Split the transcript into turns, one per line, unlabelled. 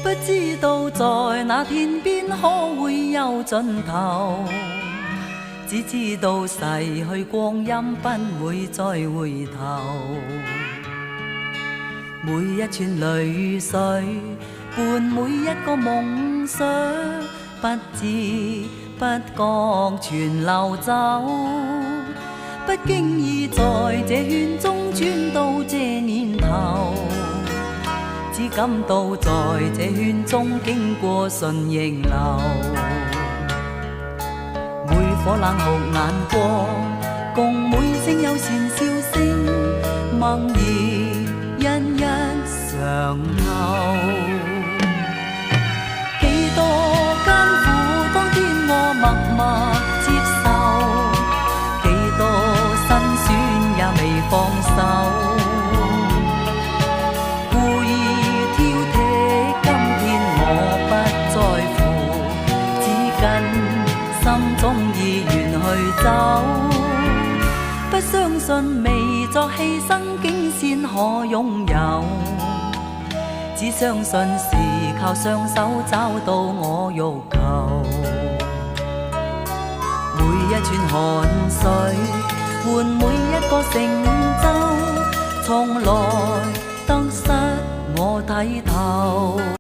不知道在那天邊可會有盡頭，只知道逝去光陰不會再回頭。每一串淚水伴每一個夢想，不知不覺全流走，不經意在這圈中轉到這年頭，只感到在這圈中經過順逆流。每顆冷酷眼光，共每聲友善笑聲，默然一一嘗透。幾多艱苦，當天我默默接受，幾多辛酸也未放手。故意挑剔，今天我不在乎，只跟心中意願去走。不相信未作犧牲，竟先可擁有。只相信是靠雙手找到我欲求。每一串汗水換每一個成就，從來得失我睇透。